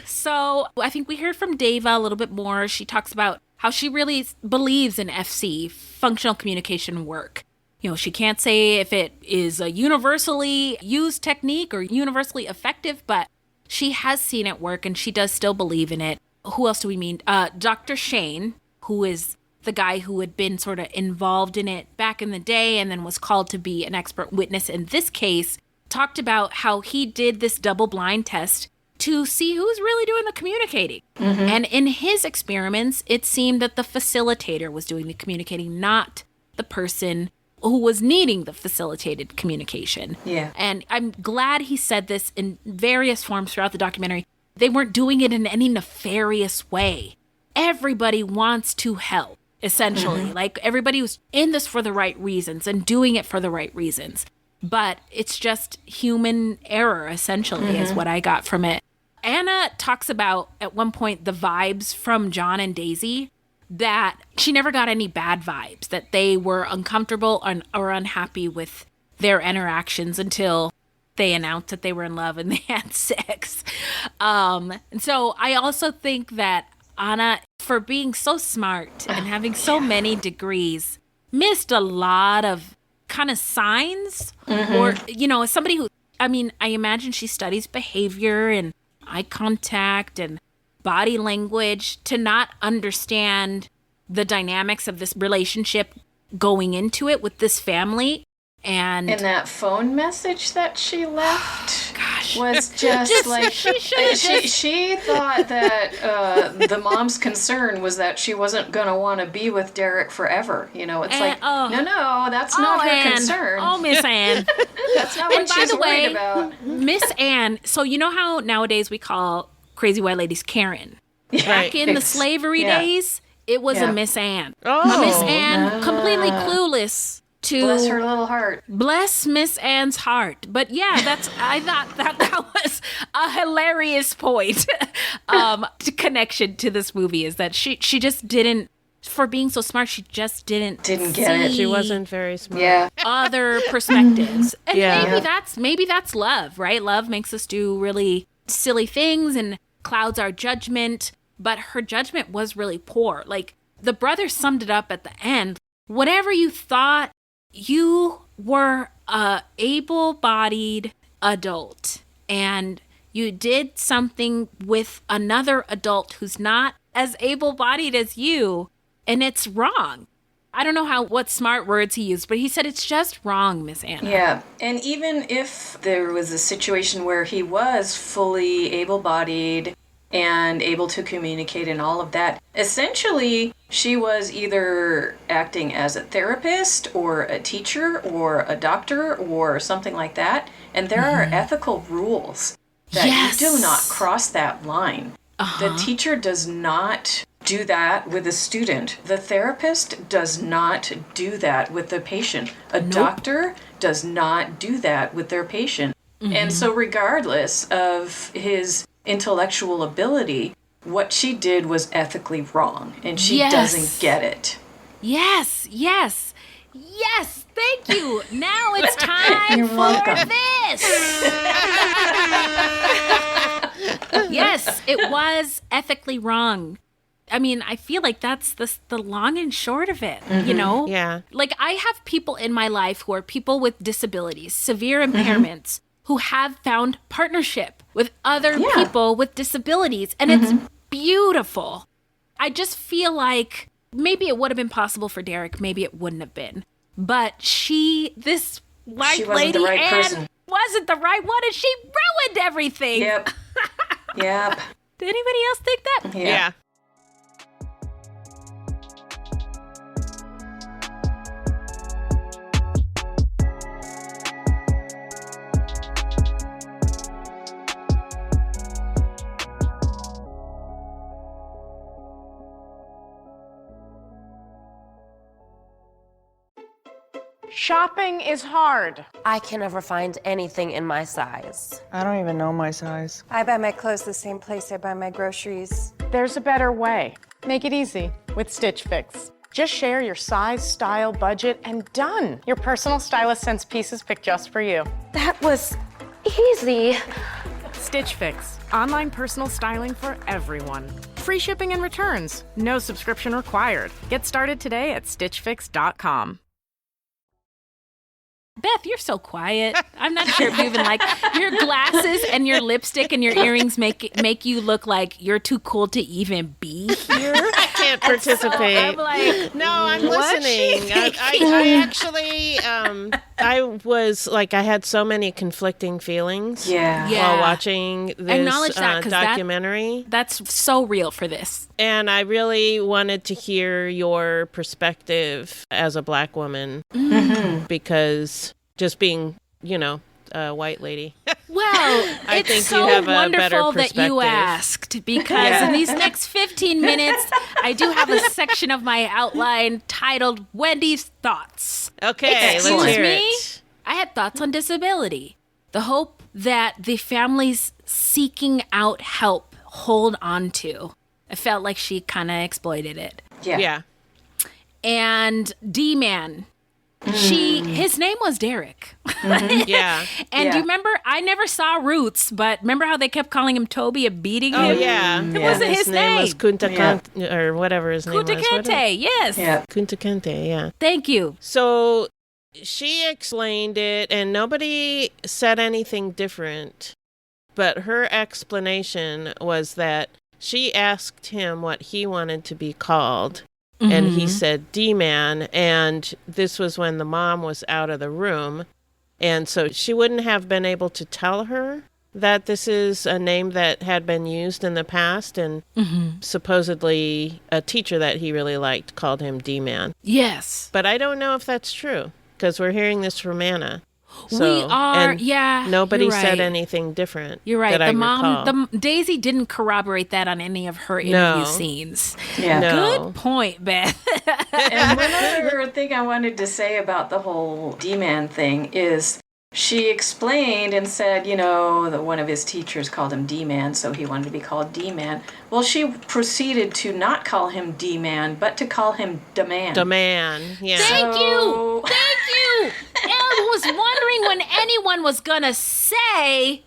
so I think we heard from Deva a little bit more. She talks about how she really believes in FC, functional communication work. You know, she can't say if it is a universally used technique or universally effective, but she has seen it work and she does still believe in it. Who else do we mean? Dr. Shane, who is the guy who had been sort of involved in it back in the day and then was called to be an expert witness in this case, talked about how he did this double-blind test to see who's really doing the communicating. And in his experiments, it seemed that the facilitator was doing the communicating, not the person who was needing the facilitated communication. Yeah. And I'm glad he said this in various forms throughout the documentary. They weren't doing it in any nefarious way. Everybody wants to help, essentially. Like, everybody was in this for the right reasons and doing it for the right reasons. But it's just human error, essentially, is what I got from it. Anna talks about, at one point, the vibes from John and Daisy, that she never got any bad vibes, that they were uncomfortable or unhappy with their interactions until they announced that they were in love and they had sex. And so I also think that Anna, for being so smart and having so many degrees, missed a lot of kind of signs. Or, you know, as somebody who, I mean, I imagine she studies behavior and eye contact and body language, to not understand the dynamics of this relationship going into it with this family. And that phone message that she left was just like, she thought that the mom's concern was that she wasn't going to want to be with Derek forever. You know, it's no, that's not her concern. Oh, Miss Anne. That's not what she's worried about. Miss Anne, so you know how nowadays we call crazy white ladies Karen? Back in the slavery days, it was a Miss Anne. A Miss Anne, completely clueless to... Bless her little heart. Bless Miss Anne's heart. But yeah, I thought that was a hilarious point. Connection to this movie is that she just didn't, for being so smart, she just didn't get see it. She wasn't very smart. Yeah. Other perspectives. And Yeah. maybe that's love, right? Love makes us do really silly things and clouds our judgment, but her judgment was really poor. Like, the brother summed it up at the end. Whatever you thought, you were a able-bodied adult, and you did something with another adult who's not as able-bodied as you, and it's wrong. I don't know what smart words he used, but he said it's just wrong, Miss Anna. Yeah, and even if there was a situation where he was fully able-bodied and able to communicate and all of that, essentially she was either acting as a therapist or a teacher or a doctor or something like that, and there are ethical rules that you do not cross that line. The teacher does not do that with a student. The therapist does not do that with the patient. A doctor does not do that with their patient. And so regardless of his intellectual ability, what she did was ethically wrong, and she doesn't get it. Yes. Thank you. Now it's time for this. Yes, it was ethically wrong. I mean, I feel like that's the long and short of it, you know? Yeah. Like, I have people in my life who are people with disabilities, severe impairments, who have found partnership with other people with disabilities, and it's beautiful. I just feel like maybe it would have been possible for Derek, maybe it wouldn't have been. But this white lady the right person. Wasn't the right one, and she ruined everything. Yep. Yep. Did anybody else think that? Yeah. Shopping is hard. I can never find anything in my size. I don't even know my size. I buy my clothes the same place I buy my groceries. There's a better way. Make it easy with Stitch Fix. Just share your size, style, budget, and done. Your personal stylist sends pieces picked just for you. That was easy. Stitch Fix. Online personal styling for everyone. Free shipping and returns. No subscription required. Get started today at StitchFix.com. Beth, you're so quiet. I'm not sure if you even like your glasses and your lipstick and your earrings make you look like you're too cool to even be here. I can't participate. So I'm like, no, I'm listening. I actually, I was like, I had so many conflicting feelings while watching this documentary. That's so real for this. And I really wanted to hear your perspective as a Black woman because just being, a white lady. Well, I it's think so you have a wonderful better that perspective. you asked because in these next 15 minutes, I do have a section of my outline titled Wendy's Thoughts. Okay, let's hear it. I had thoughts on disability. The hope that the families seeking out help hold on to. I felt like she kind of exploited it. Yeah. And D-Man. His name was Derek. Yeah. And you remember, I never saw Roots, but remember how they kept calling him Toby and beating him? Oh, yeah. It wasn't his name. was Kunta Kinte, or whatever his name was. Kunta Kinte, yes. Yeah. Kunta Kinte, yeah. Thank you. So she explained it, and nobody said anything different. But her explanation was that she asked him what he wanted to be called. And he said, D-Man, and this was when the mom was out of the room. And so she wouldn't have been able to tell her that this is a name that had been used in the past. And supposedly a teacher that he really liked called him D-Man. Yes. But I don't know if that's true, because we're hearing this from Anna. We are, Nobody you're right. said anything different. You're right. That I recall. Daisy didn't corroborate that on any of her interview scenes. Yeah. No. Good point, Beth. And one other thing I wanted to say about the whole D-Man thing is she explained and said, that one of his teachers called him D-Man, so he wanted to be called D-Man. Well, she proceeded to not call him D-Man, but to call him Da-Man. Da-Man, yeah. Thank you. I was wondering when anyone was going to say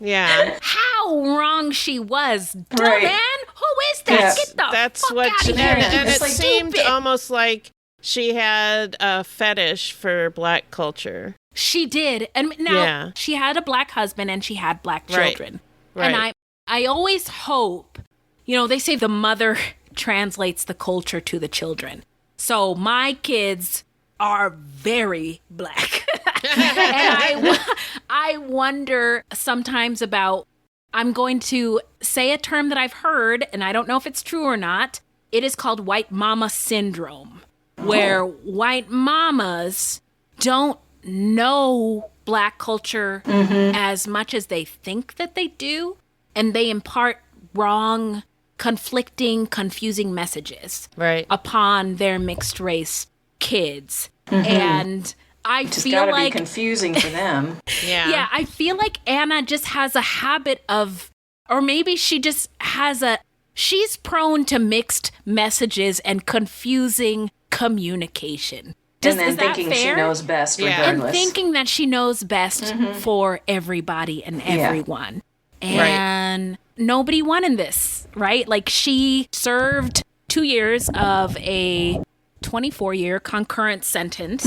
how wrong she was. Da-Man? Who is that? Yes. Get the fuck out of here. And it like seemed almost like she had a fetish for Black culture. She did. And now she had a Black husband and she had Black children. Right. And I always hope, they say the mother translates the culture to the children. So my kids are very Black. And I wonder sometimes about, I'm going to say a term that I've heard, and I don't know if it's true or not. It is called white mama syndrome, where white mamas don't know Black culture as much as they think that they do, and they impart wrong, conflicting, confusing messages upon their mixed race kids. And I just feel like be confusing for them. Yeah, I feel like Anna just has a habit of, or maybe she just has she's prone to mixed messages and confusing communication. And then thinking she knows best regardless. And thinking that she knows best for everybody and everyone. And nobody won in this, right? Like, she served 2 years of a 24-year concurrent sentence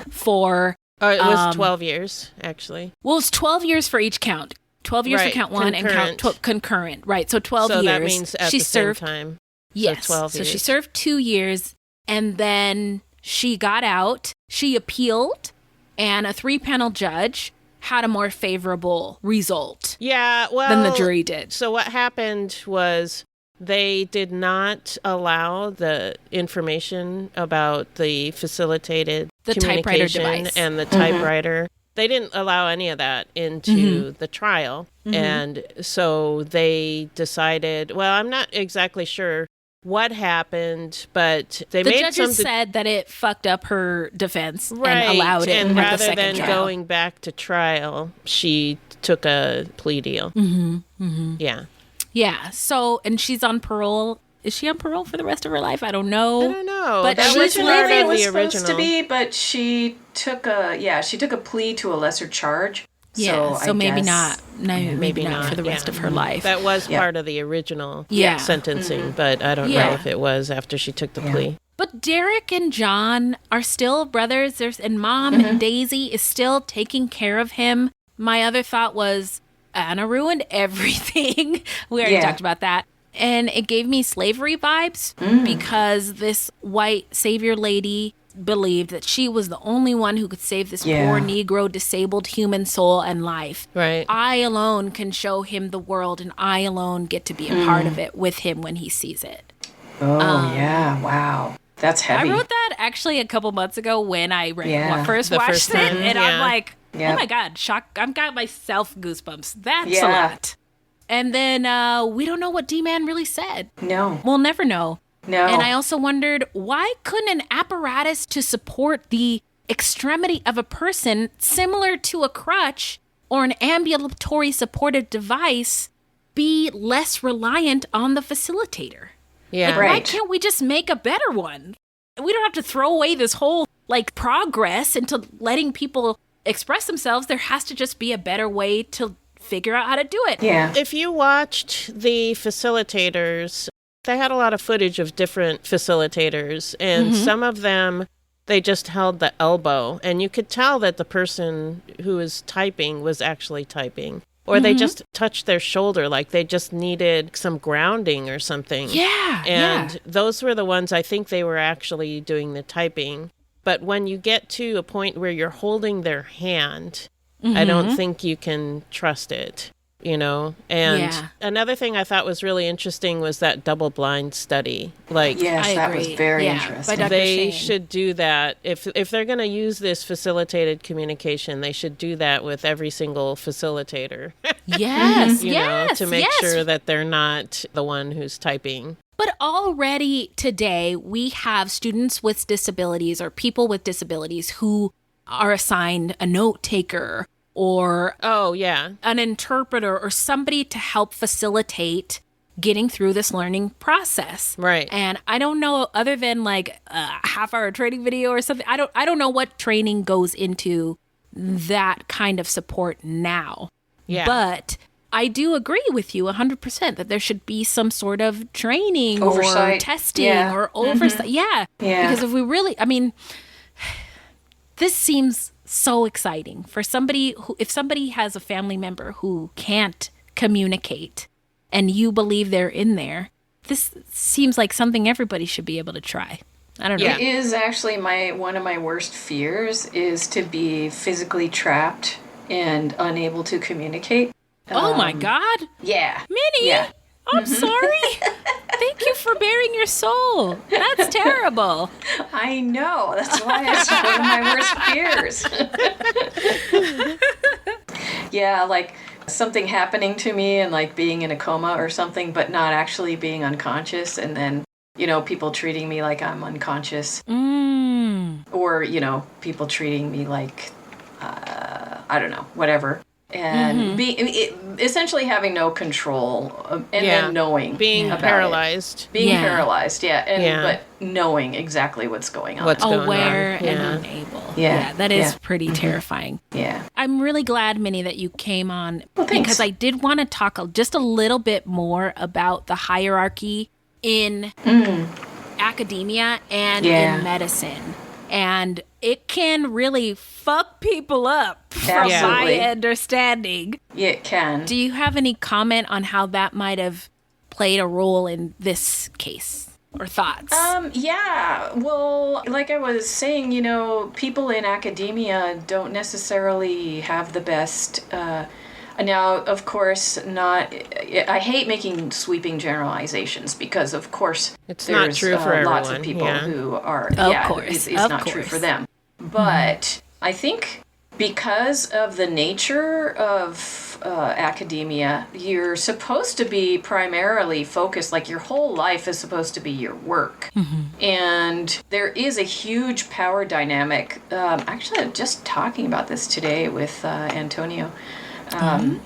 for... it was 12 years, actually. Well, it's 12 years for each count. 12 years for count one and count concurrent. Right, so 12 years. So that means at she the served, same time. Yes, so 12 years. So she served 2 years, and then she got out. She appealed, and a 3-panel judge had a more favorable result than the jury did. So what happened was they did not allow the information about the facilitated communication typewriter device. And the typewriter. They didn't allow any of that into the trial. And so they decided, well, I'm not exactly sure what happened, but the judges said that it fucked up her defense and allowed it. And at rather the second than trial. going back to trial, she took a plea deal. Yeah. Yeah. So, and she's on parole. Is she on parole for the rest of her life? I don't know. I don't know. But that she's Originally was the supposed original to be, but she took a plea to a lesser charge. Yeah, so maybe guess, not. Maybe not for the rest of her life. That was part of the original sentencing, but I don't know if it was after she took the plea. But Derek and John are still brothers. And Mom and Daisy is still taking care of him. My other thought was Anna ruined everything. We already talked about that. And it gave me slavery vibes because this white savior lady believed that she was the only one who could save this poor Negro disabled human soul and life. Right. I alone can show him the world, and I alone get to be a part of it with him when he sees it. Oh, wow. That's heavy. I wrote that actually a couple months ago when I first The watched first it, time, and I'm like, Yep. oh my God, shock. I've got myself goosebumps. That's a lot. And then we don't know what D-Man really said. No. We'll never know. No. And I also wondered, why couldn't an apparatus to support the extremity of a person, similar to a crutch or an ambulatory supportive device, be less reliant on the facilitator? Yeah. Like, why can't we just make a better one? We don't have to throw away this whole progress into letting people express themselves. There has to just be a better way to figure out how to do it. Yeah. If you watched the facilitators, they had a lot of footage of different facilitators, and some of them, they just held the elbow, and you could tell that the person who was typing was actually typing. Or they just touched their shoulder, like they just needed some grounding or something. Yeah. And those were the ones, I think they were actually doing the typing. But when you get to a point where you're holding their hand, I don't think you can trust it, And another thing I thought was really interesting was that double-blind study. Yes, that was very interesting. By Dr. They Shane. should do that. If they're going to use this facilitated communication, they should do that with every single facilitator. Yes, to make sure that they're not the one who's typing. But already today, we have students with disabilities or people with disabilities who are assigned a note taker or an interpreter or somebody to help facilitate getting through this learning process. Right. And I don't know, other than like a half-hour training video or something, I don't know what training goes into that kind of support now. Yeah. But I do agree with you 100% that there should be some sort of training oversight. Or testing or oversight. Yeah. Because if we really, this seems so exciting for somebody who, if somebody has a family member who can't communicate and you believe they're in there, this seems like something everybody should be able to try. I don't know. It is actually one of my worst fears is to be physically trapped and unable to communicate. Oh my God. Yeah. Minnie, yeah. I'm sorry. Thank you for bearing your soul. That's terrible. I know. That's why it's one of my worst fears. Yeah, like something happening to me and like being in a coma or something, but not actually being unconscious. And then, people treating me like I'm unconscious. Or, people treating me like, I don't know, whatever. And essentially having no control and then knowing being about paralyzed. Being paralyzed, but knowing exactly what's going on. Aware and unable. Yeah, that is pretty terrifying. Yeah. I'm really glad, Minnie, that you came on because I did want to talk just a little bit more about the hierarchy in academia and in medicine. And it can really fuck people up from my understanding. Yeah, it can. Do you have any comment on how that might have played a role in this case or thoughts? Yeah. Well, like I was saying, people in academia don't necessarily have the best. Now, of course, I hate making sweeping generalizations because, of course, it's not true for everyone. Lots of people who are. Of course, it's not true for them. But I think because of the nature of academia, you're supposed to be primarily focused, like your whole life is supposed to be your work. And there is a huge power dynamic. Actually, I'm just talking about this today with Antonio.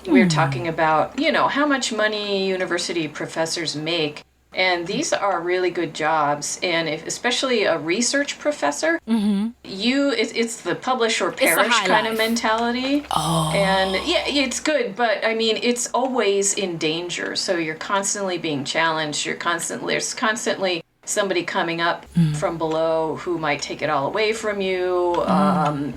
We were talking about, how much money university professors make. And these are really good jobs. And especially a research professor, it's the publish or perish kind of mentality. Oh. And it's good, but it's always in danger. So you're constantly being challenged. There's constantly somebody coming up from below who might take it all away from you,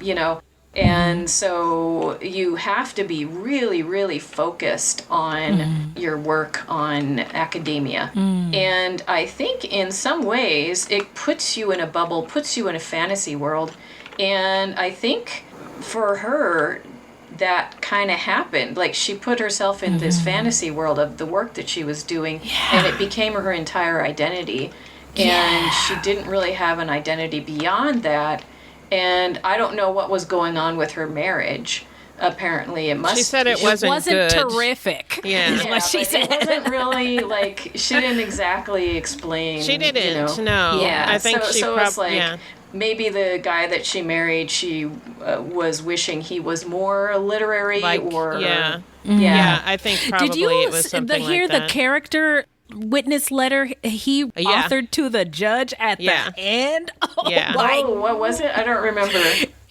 you know. And so you have to be really, really focused on your work on academia. And I think in some ways it puts you in a bubble, puts you in a fantasy world. And I think for her, that kind of happened. Like, she put herself in this fantasy world of the work that she was doing, and it became her entire identity. And she didn't really have an identity beyond that. And I don't know what was going on with her marriage. Apparently, it must. She said it wasn't good. Terrific. Yeah, is what she said. It wasn't really like, she didn't exactly explain. She didn't. You know. No. Yeah. I think so it's like maybe the guy that she married, she was wishing he was more literary, or yeah. I think probably Did you it was something hear like that. the character witness letter he authored to the judge at the end? Oh, what was it? I don't remember.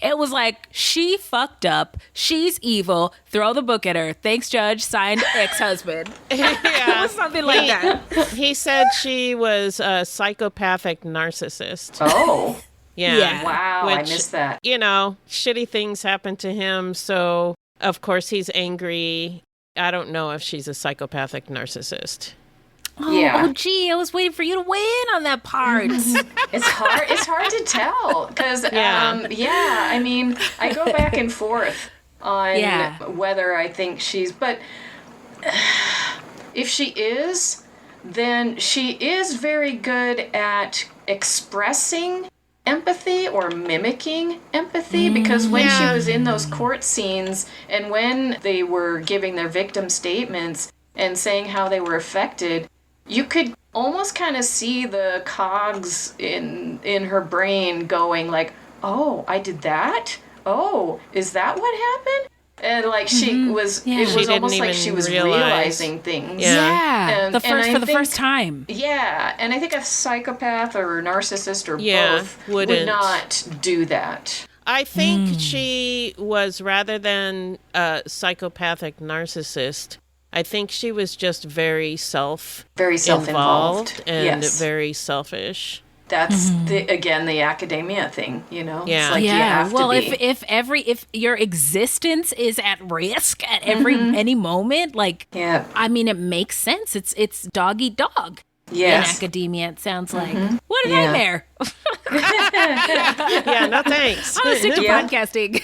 It was like, she fucked up, she's evil, throw the book at her, thanks judge, signed ex-husband. It was something like that. He said she was a psychopathic narcissist. Oh. Yeah. Wow, I missed that. You know, shitty things happen to him, so of course he's angry. I don't know if she's a psychopathic narcissist. Oh, gee, I was waiting for you to weigh in on that part. It's hard to tell because, I mean, I go back and forth on whether I think but if she is, then she is very good at expressing empathy or mimicking empathy, because when she was in those court scenes and when they were giving their victim statements and saying how they were affected, you could almost kind of see the cogs in her brain going like, oh, I did that? Oh, is that what happened? And like she was, it was almost like she was realizing things. Yeah, for the first time. Yeah, and I think a psychopath or a narcissist or both would not do that. I think she was, rather than a psychopathic narcissist, I think she was just very self-involved and very selfish. That's the academia thing, you know. Yeah, it's like you have to be. if your existence is at risk at any moment, like, I mean, it makes sense. It's dog eat dog. Yes. In academia, it sounds like. What a nightmare. Yeah, no thanks. I'm gonna stick to podcasting.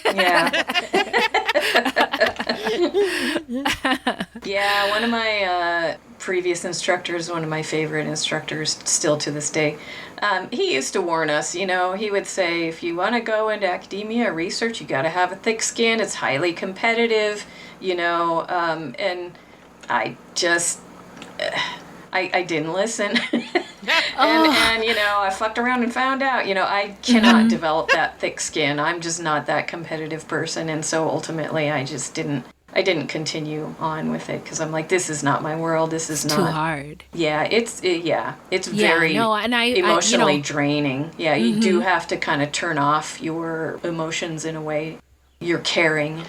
Yeah, one of my previous instructors, one of my favorite instructors still to this day, he used to warn us, you know, he would say, if you want to go into academia or research, you got to have a thick skin. It's highly competitive, you know, and I just... I didn't listen. and, you know, I fucked around and found out, you know, I cannot develop that thick skin. I'm just not that competitive person. And so ultimately I just didn't continue on with it because I'm like, this is not my world. This is not too hard. Yeah, it's very emotionally draining. Yeah, you do have to kind of turn off your emotions in a way. You're caring.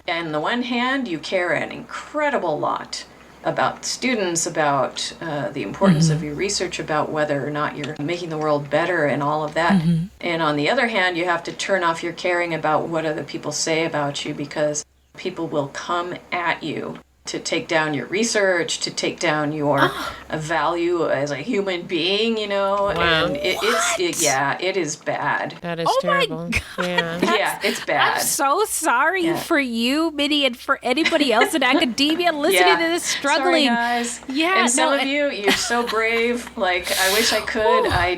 And on the one hand, you care an incredible lot about students, about the importance of your research, about whether or not you're making the world better and all of that. And on the other hand, you have to turn off your caring about what other people say about you, because people will come at you to take down your research, to take down your value as a human being, you know. Wow. And it is bad. That is terrible. My God. Yeah, it's bad. I'm so sorry for you, Minnie, and for anybody else in academia listening to this, struggling. Sorry, guys. Yeah, and some of you're so brave. Like, I wish I could. I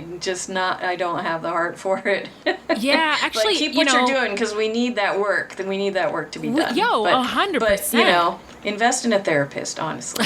don't have the heart for it. Yeah, actually, like, keep what you're doing, because we need that work. We need that work to be done. 100%. But, you know, invest in a therapist, honestly.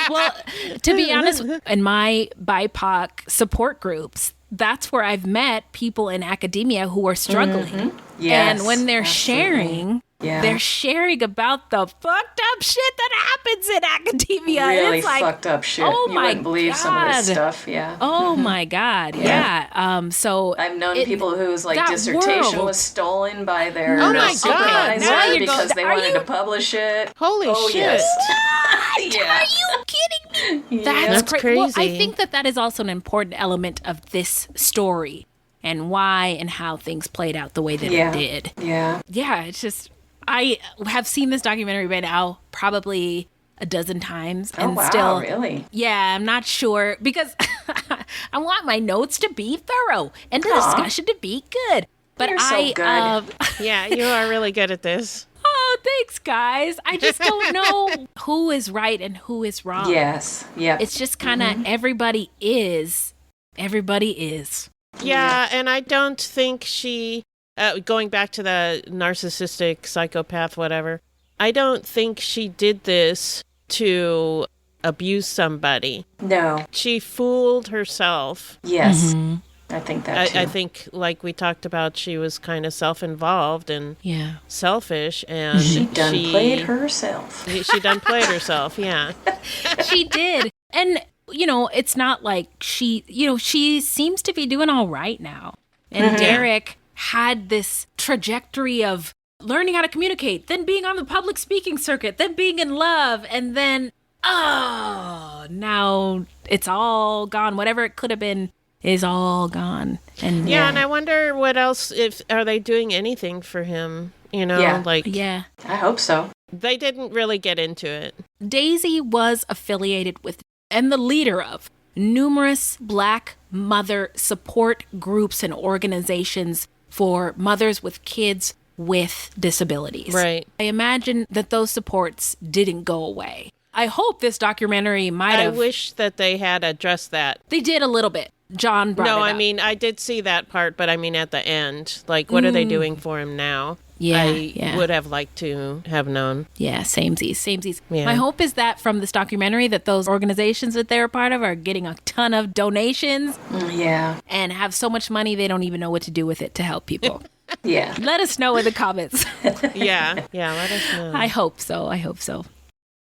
Well, to be honest, in my BIPOC support groups, that's where I've met people in academia who are struggling. Yes, and when they're sharing, they're sharing about the fucked up shit that happens in academia. Really it's like, fucked up shit. Oh you my wouldn't believe some of this stuff. Yeah. Oh my God. Yeah. So I've known people whose dissertation was stolen by their supervisor because they wanted to publish it. Holy shit. Yes. Are you kidding me? That's crazy. Well, I think that is also an important element of this story and why and how things played out the way that it did. Yeah. Yeah, it's just, I have seen this documentary by now probably a dozen times. And still, really? Yeah, I'm not sure because I want my notes to be thorough and the discussion to be good. But You're so good. Yeah, you are really good at this. Oh, thanks, guys. I just don't know who is right and who is wrong. Yes. Yeah. It's just kind of everybody is. Yeah, and I don't think she, going back to the narcissistic psychopath, whatever, I don't think she did this to abuse somebody. No. She fooled herself. Yes. I think that too. I think, like we talked about, she was kind of self-involved and selfish, and she played herself. She done played herself, yeah. She did. And, it's not like she seems to be doing all right now. And Derek had this trajectory of learning how to communicate, then being on the public speaking circuit, then being in love, and then, now it's all gone. Whatever it could have been is all gone. And and I wonder what else, are they doing anything for him? I hope so. They didn't really get into it. Daisy was affiliated with and the leader of numerous Black mother support groups and organizations for mothers with kids with disabilities. Right. I imagine that those supports didn't go away. I hope this documentary might have. I wish that they had addressed that. They did a little bit. John brought it up. No, I mean, I did see that part, but I mean at the end. Like, what are they doing for him now? I would have liked to have known. Yeah, samesies. Yeah. My hope is that from this documentary that those organizations that they're a part of are getting a ton of donations. And have so much money they don't even know what to do with it to help people. Let us know in the comments. Yeah, let us know. I hope so.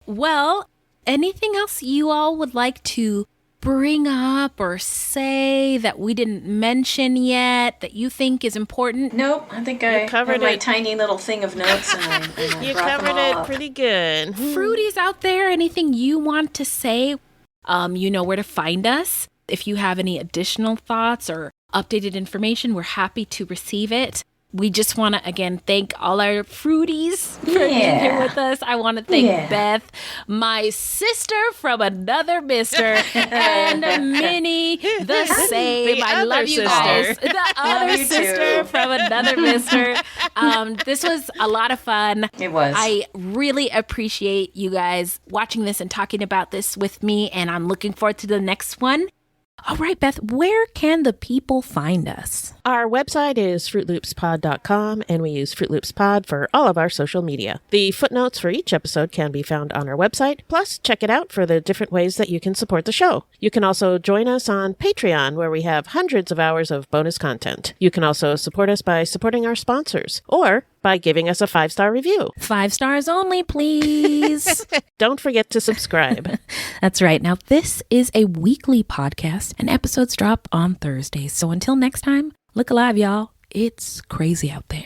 Well, anything else you all would like to bring up or say that we didn't mention yet that you think is important? Nope, I think I covered my tiny little thing of notes and I you brought covered them all it up. pretty good. Fruities out there, anything you want to say? You know where to find us. If you have any additional thoughts or updated information, we're happy to receive it. We just want to, again, thank all our fruities for being here with us. I want to thank Beth, my sister from another mister, and Minnie, the same. I love you guys. The other sister from another mister. This was a lot of fun. It was. I really appreciate you guys watching this and talking about this with me, and I'm looking forward to the next one. All right, Beth, where can the people find us? Our website is fruitloopspod.com, and we use Fruit Loops Pod for all of our social media. The footnotes for each episode can be found on our website. Plus, check it out for the different ways that you can support the show. You can also join us on Patreon, where we have hundreds of hours of bonus content. You can also support us by supporting our sponsors, or by giving us a 5-star review. 5 stars only, please. Don't forget to subscribe. That's right. Now, this is a weekly podcast, and episodes drop on Thursdays. So until next time, look alive, y'all. It's crazy out there.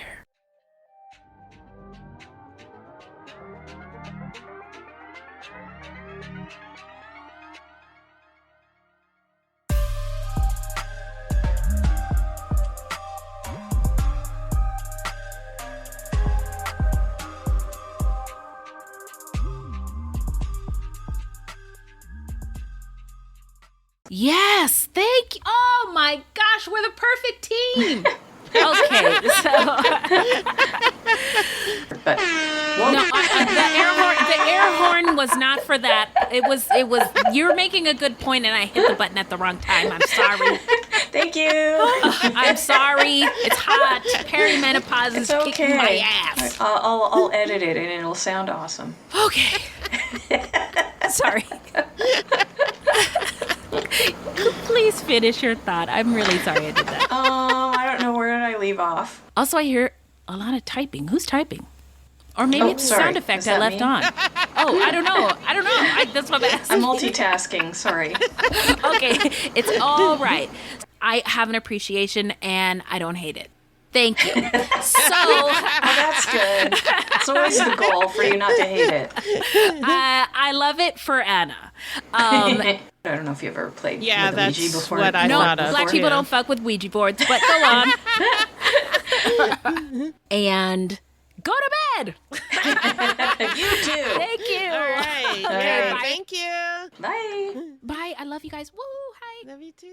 Yes, thank you. Oh my gosh, we're the perfect team. Okay, so but no, the air horn was not for that. It was. You were making a good point, and I hit the button at the wrong time. I'm sorry. Thank you. I'm sorry. It's hot. Perimenopause is kicking my ass. I'll edit it, and it'll sound awesome. Okay. Sorry. Please finish your thought. I'm really sorry I did that. I don't know. Where did I leave off? Also, I hear a lot of typing. Who's typing? Or maybe it's a sound effect I left on. Oh, I don't know. That's what I'm asking. I'm multitasking. Sorry. Okay, it's all right. I have an appreciation, and I don't hate it. Thank you. So that's good. That's always the goal for you not to hate it. I love it for Anna. I don't know if you've ever played with a Ouija before. What I thought of. Black people don't fuck with Ouija boards, but go on. And go to bed. You too. Thank you. All right. Okay, Thank you. Bye. Bye. I love you guys. Woo. Hi. Love you too.